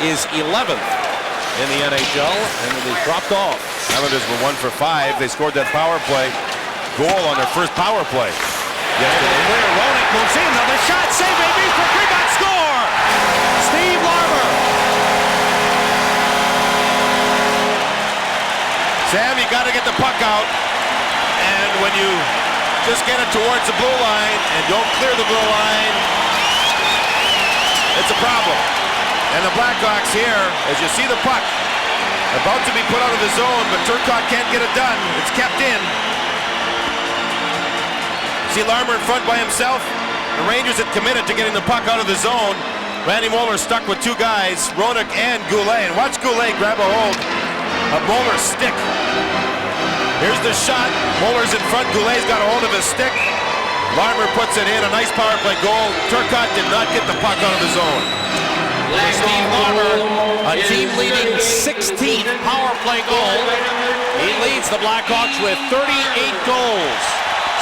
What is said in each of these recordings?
is 11th in the NHL, and it is dropped off. Islanders were 1 for 5. They scored that power play goal on their first power play yesterday. Clear, Roenick moves in, another shot, save by Beesbrook, rebound, score! Steve Larmer. Sam, you got to get the puck out, and when you just get it towards the blue line and don't clear the blue line, it's a problem. And the Blackhawks here, as you see the puck, about to be put out of the zone, but Turcotte can't get it done. It's kept in. See Larmer in front by himself. The Rangers had committed to getting the puck out of the zone. Randy Moller stuck with two guys, Roenick and Goulet. And watch Goulet grab a hold of Moller's stick. Here's the shot. Moller's in front. Goulet's got a hold of his stick. Larmer puts it in. A nice power play goal. Turcotte did not get the puck out of the zone. Steve Larmer, a team-leading 16th power play goal. He leads the Blackhawks with 38 goals.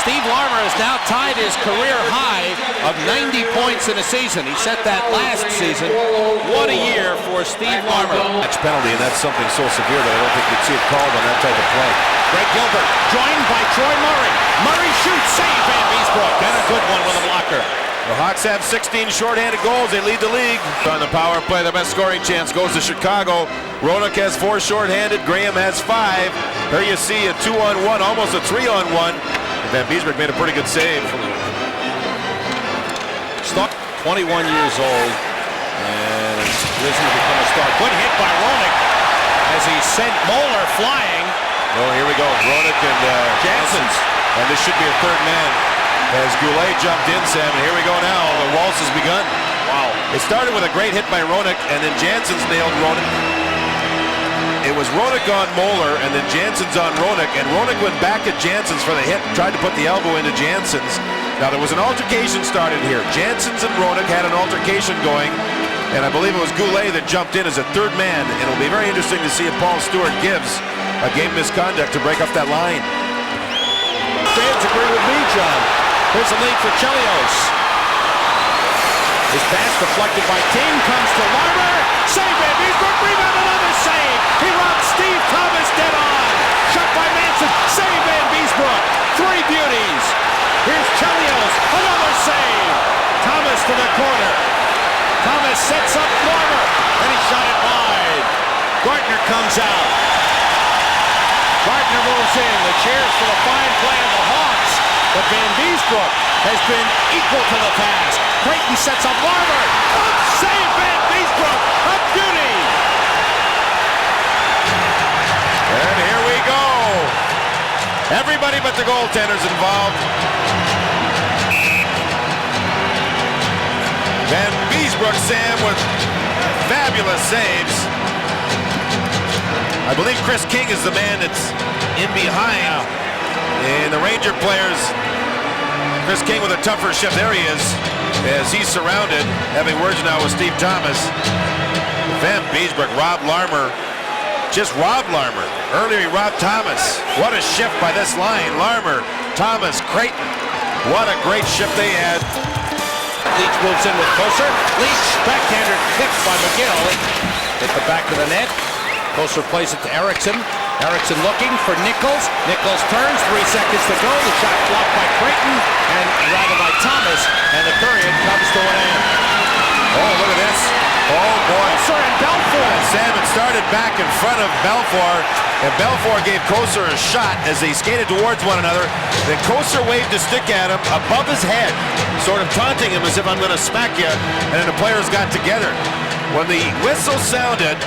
Steve Larmer has now tied his career high of 90 points in a season. He set that last season. What a year for Steve Larmer. Match penalty, and that's something so severe that I don't think you'd see it called on that type of play. Greg Gilbert joined by Troy Murray. Murray shoots, save Van Beesbrook, and a good one with a blocker. The Hawks have 16 shorthanded goals. They lead the league. On the power play, the best scoring chance goes to Chicago. Roenick has 4 shorthanded. Graham has 5. Here you see a 2-on-1, almost a 3-on-1. Van Beesbrook made a pretty good save. Stuck, 21 years old, and has risen to become a star. Good hit by Roenick as he sent Moller flying. Oh, here we go. Roenick and Janssens. And this should be a third man. As Goulet jumped in, Sam, and here we go now. The waltz has begun. Wow. It started with a great hit by Roenick, and then Janssens nailed Roenick. It was Roenick on Moller, and then Janssens on Roenick, and Roenick went back at Janssens for the hit, tried to put the elbow into Janssens. Now, there was an altercation started here. Janssens and Roenick had an altercation going, and I believe it was Goulet that jumped in as a third man, and it'll be very interesting to see if Paul Stewart gives a game misconduct to break up that line. Fans agree with me, John. Here's a lead for Chelios. His pass deflected by King, comes to Larmer. Save Van Beesbrook, rebound, another save. He robs Steve Thomas dead on. Shot by Manson, save Van Beesbrook. 3 beauties. Here's Chelios, another save. Thomas to the corner. Thomas sets up Larmer, and he shot it wide. Gardner comes out. Gardner moves in. The cheers for the fine play of the Hawks. But Van Beesbrook has been equal to the task. Creighton sets up Larmer. Up save Van Beesbrook. A beauty. And here we go. Everybody but the goaltender's involved. Van Beesbrook, Sam, with fabulous saves. I believe Chris King is the man that's in behind. And the Ranger players, Chris King with a tougher shift. There he is, as he's surrounded, having words now with Steve Thomas. Van Beesbrook robbed Larmer. Just robbed Larmer. Earlier he robbed Thomas. What a shift by this line. Larmer, Thomas, Creighton. What a great shift they had. Leach moves in with Koser. Leach, backhander kicked by McGill. Hit the back of the net. Koser plays it to Erickson. Erickson looking for Nichols. Nichols turns, 3 seconds to go. The shot blocked by Creighton, and rather by Thomas, and the period comes to an end. Oh, look at this. Oh, boy. Koser and Belfour. And Sam, it started back in front of Belfour, and Belfour gave Koser a shot as they skated towards one another. Then Koser waved his stick at him above his head, sort of taunting him as if I'm going to smack you, and then the players got together. When the whistle sounded,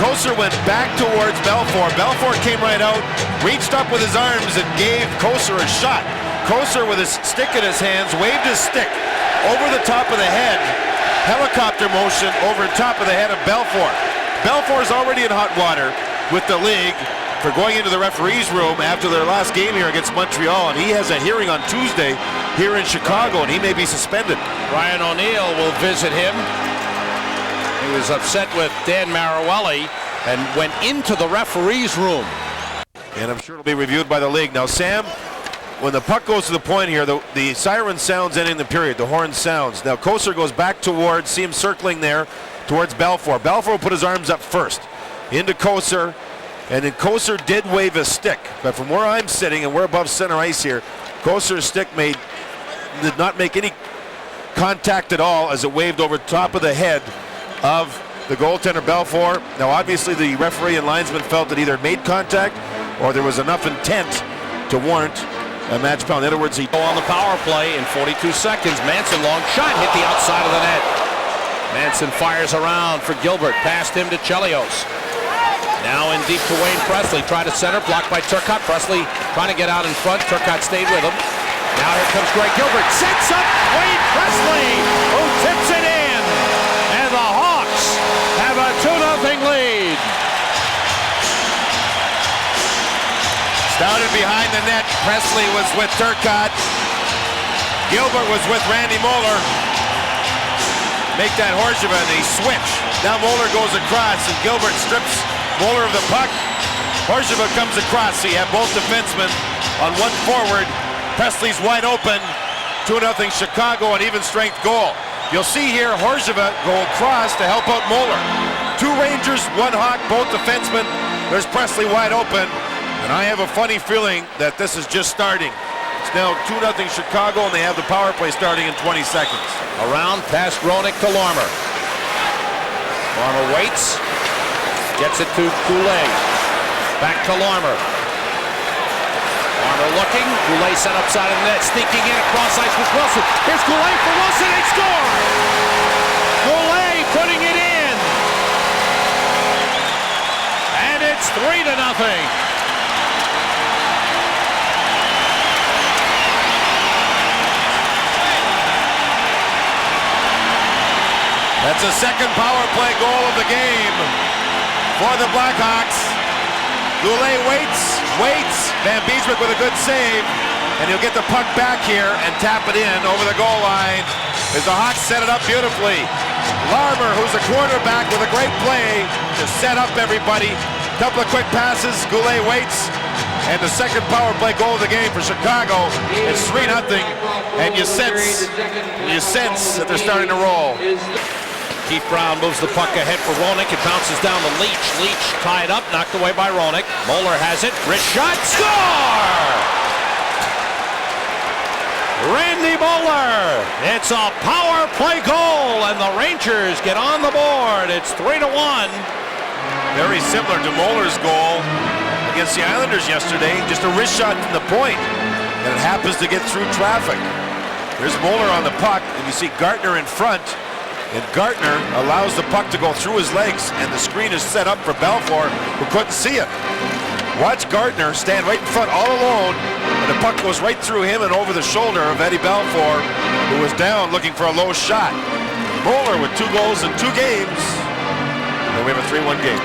Koser went back towards Belfour. Belfour came right out, reached up with his arms, and gave Koser a shot. Koser, with his stick in his hands, waved his stick over the top of the head, helicopter motion over the top of the head of Belfour. Belfour's already in hot water with the league for going into the referee's room after their last game here against Montreal, and he has a hearing on Tuesday here in Chicago, and he may be suspended. Ryan O'Neill will visit him. He was upset with Dan Maruelli and went into the referee's room. And I'm sure it'll be reviewed by the league. Now, Sam, when the puck goes to the point here, the siren sounds ending the period. The horn sounds. Now, Koser goes back towards, see him circling there, towards Belfour. Belfour put his arms up first into Kosar, and then Kosar did wave a stick. But from where I'm sitting, and we're above center ice here, Kosar's stick did not make any contact at all as it waved over top of the head of the goaltender Belfour. Now obviously the referee and linesman felt that either it made contact or there was enough intent to warrant a match penalty. In other words, he on the power play in 42 seconds. Manson, long shot, hit the outside of the net. Manson fires around for Gilbert, past him to Chelios. Now in deep to Wayne Presley, try to center, blocked by Turcotte. Presley trying to get out in front. Turcotte stayed with him. Now here comes Greg Gilbert, sets up Wayne Presley, who tips it in. And the Hawks have a 2-0 lead. Started behind the net. Presley was with Turcotte. Gilbert was with Randy Moeller. Make that Horseva, and they switch. Now Moeller goes across, and Gilbert strips Moeller of the puck. Horseva comes across, so you have both defensemen on one forward. Presley's wide open. 2-0 Chicago, an even strength goal. You'll see here Horseva go across to help out Moeller. 2 Rangers, 1 Hawk, both defensemen. There's Presley wide open. And I have a funny feeling that this is just starting. It's now 2-0 Chicago, and they have the power play starting in 20 seconds. Around past Roenick to Larmer. Larmer waits. Gets it to Goulet. Back to Larmer. Larmer looking. Goulet set up side of the net. Sneaking in across ice with Wilson. Here's Goulet for Wilson. They score! Goulet putting it in. And it's 3-0. That's a second power play goal of the game for the Blackhawks. Goulet waits. Van Beeswick with a good save, and he'll get the puck back here and tap it in over the goal line as the Hawks set it up beautifully. Larmer, who's a quarterback, with a great play to set up everybody. Couple of quick passes. Goulet waits, and the second power play goal of the game for Chicago. It's 3-0, and you sense that they're starting to roll. Keith Brown moves the puck ahead for Roenick. It bounces down to Leach. Leach tied up, knocked away by Roenick. Moeller has it. Wrist shot. Score! Randy Moeller. It's a power play goal, and the Rangers get on the board. It's 3-1. Very similar to Moeller's goal against the Islanders yesterday. Just a wrist shot from the point, and it happens to get through traffic. There's Moeller on the puck, and you see Gartner in front. And Gartner allows the puck to go through his legs, and the screen is set up for Belfour, who couldn't see it. Watch Gartner stand right in front all alone, and the puck goes right through him and over the shoulder of Eddie Belfour, who was down looking for a low shot. Moeller with 2 goals in 2 games, and we have a 3-1 game.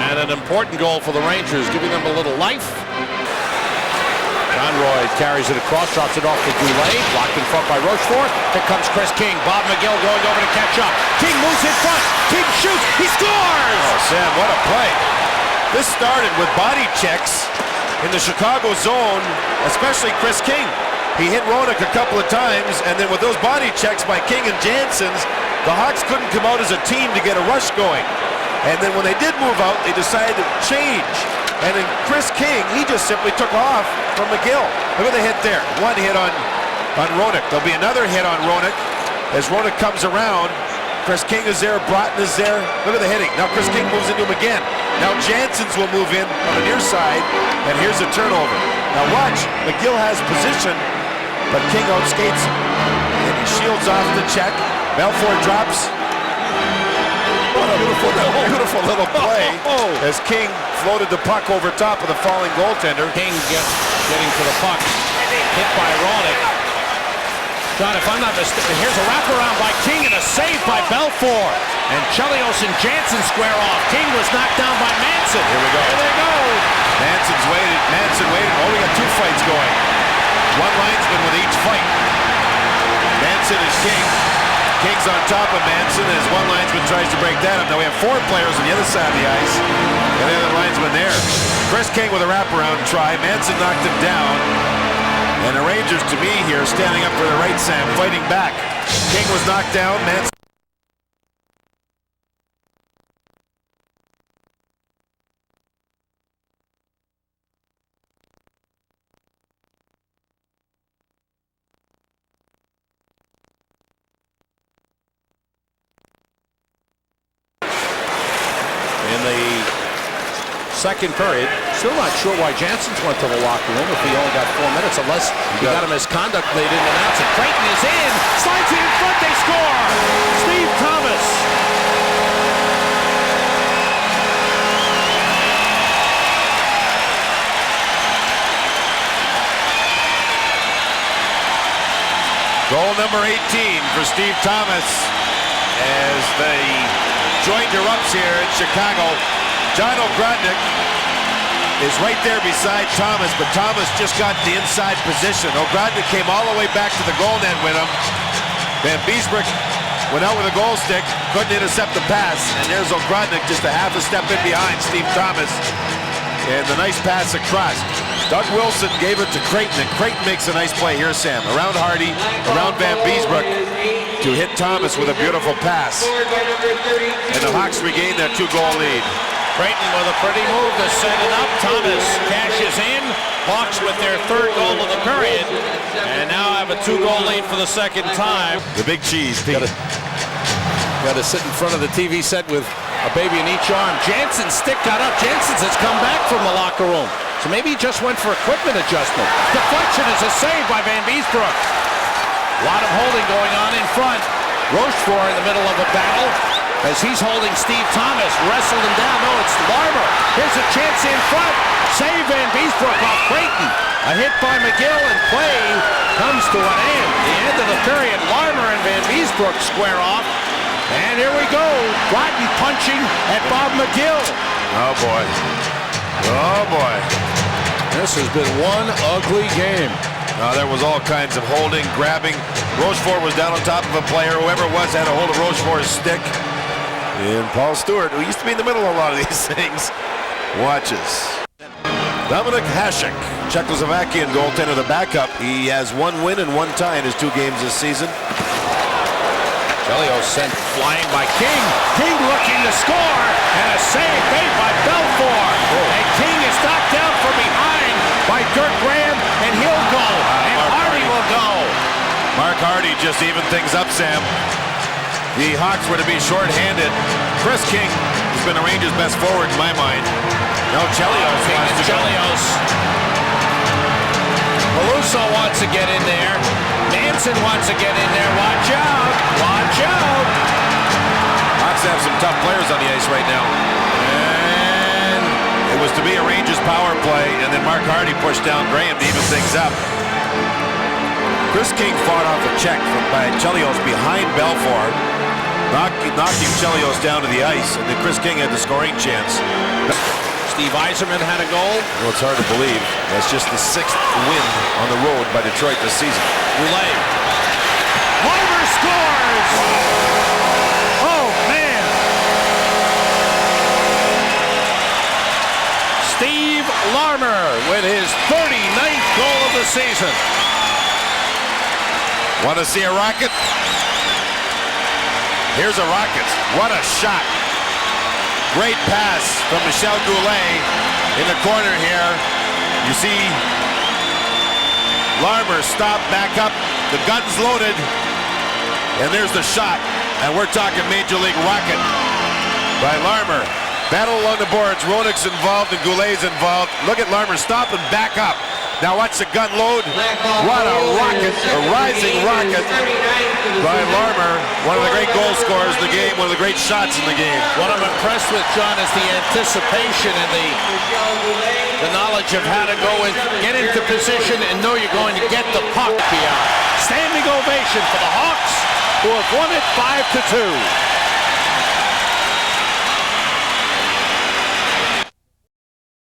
And an important goal for the Rangers, giving them a little life. Conroy carries it across, drops it off to Goulet, blocked in front by Rochefort. Here comes Chris King. Bob McGill going over to catch up. King moves in front. King shoots. He scores! Oh, Sam, what a play. This started with body checks in the Chicago zone, especially Chris King. He hit Roenick a couple of times, and then with those body checks by King and Janssens, the Hawks couldn't come out as a team to get a rush going. And then when they did move out, they decided to change. And then Chris King, he just simply took off from McGill. Look at the hit there. 1 hit on Roenick. There'll be another hit on Roenick as Roenick comes around. Chris King is there. Broughton is there. Look at the hitting. Now Chris King moves into him again. Now Janssens will move in on the near side, and here's a turnover. Now watch. McGill has position, but King outskates him. And he shields off the check. Belfour drops. What a beautiful little play as King floated the puck over top of the falling goaltender. King getting to the puck. Hit by Roenick. John, if I'm not mistaken, here's a wraparound by King and a save by Belfour. And Chelios and Janssen square off. King was knocked down by Manson. Here we go. There they go. Manson waited. Oh, we got 2 fights going. 1 linesman with each fight. Manson is King. King's on top of Manson as 1 linesman tries to break that up. Now we have 4 players on the other side of the ice. And the other linesman there. Chris King with a wraparound try. Manson knocked him down. And the Rangers, to me here, standing up for the right, Sam, fighting back. King was knocked down. Manson in the second period. Still not sure why Jansen's went to the locker room if he only got 4 minutes, unless he got a misconduct. They didn't announce it. Creighton is in, slides it in front, they score! Steve Thomas. Goal number 18 for Steve Thomas as the joint erupts here in Chicago. John O'Grodnik is right there beside Thomas, but Thomas just got the inside position. O'Grodnik came all the way back to the goal net with him. Van Beesbroek went out with a goal stick, couldn't intercept the pass, and there's O'Grodnik just a half a step in behind Steve Thomas. And the nice pass across. Doug Wilson gave it to Creighton, and Creighton makes a nice play here, Sam. Around Hardy, around Van Beesbroek to hit Thomas with a beautiful pass. And the Hawks regain that 2-goal lead. Creighton with a pretty move to set it up. Thomas cashes in. Hawks with their 3rd goal of the period. And now have a 2-goal lead for the second time. The big cheese, Pete. Got to sit in front of the TV set with a baby in each arm. Jansen's stick got up. Jansen's has come back from the locker room. So maybe he just went for equipment adjustment. Deflection is a save by Van Beesbroek. A lot of holding going on in front. Rochefort in the middle of a battle as he's holding Steve Thomas. Wrestled him down. No, it's Larmer. Here's a chance in front. Save Van Beesbroek off Creighton. A hit by McGill, and play comes to an end. The end of the period. Larmer and Van Beesbroek square off. And here we go. Groton punching at Bob McGill. Oh, boy. Oh, boy. This has been one ugly game. There was all kinds of holding, grabbing. Rochefort was down on top of a player. Whoever it was had a hold of Rochefort's stick. And Paul Stewart, who used to be in the middle of a lot of these things, watches. Dominik Hasek, Czechoslovakian goaltender, the backup. He has 1 win and 1 tie in his 2 games this season. Chelios sent flying by King. King looking to score, and a save made by Belfour. And King is knocked down from behind by Dirk Graham, and he'll go. And Hardy will go. Mark Hardy just evened things up, Sam. The Hawks were to be short-handed. Chris King has been the Rangers' best forward in my mind. No, Chelios wants to go. Chelios. Peluso wants to get in there. Manson wants to get in there. Watch out. Watch out. Hawks have some tough players on the ice right now. And it was to be a Rangers power play, and then Mark Hardy pushed down Graham to even things up. Chris King fought off a check by Chelios behind Belfour, knocking Chelios down to the ice, and then Chris King had the scoring chance. Steve Yzerman had a goal. Well, it's hard to believe. That's just the 6th win on the road by Detroit this season. Relay. Larmer scores! Oh, man! Steve Larmer with his 39th goal of the season. Want to see a rocket? Here's a rocket. What a shot. Great pass from Michel Goulet in the corner here. You see Larmer stop, back up. The gun's loaded. And there's the shot. And we're talking Major League rocket by Larmer. Battle along the boards. Roenick's involved and Goulet's involved. Look at Larmer stop and back up. Now watch the gun load. What a rocket, a rising rocket by Larmer. One of the great goal scorers in the game, one of the great shots in the game. What I'm impressed with, John, is the anticipation and the knowledge of how to go and get into position and know you're going to get the puck beyond. Standing ovation for the Hawks, who have won it 5-2.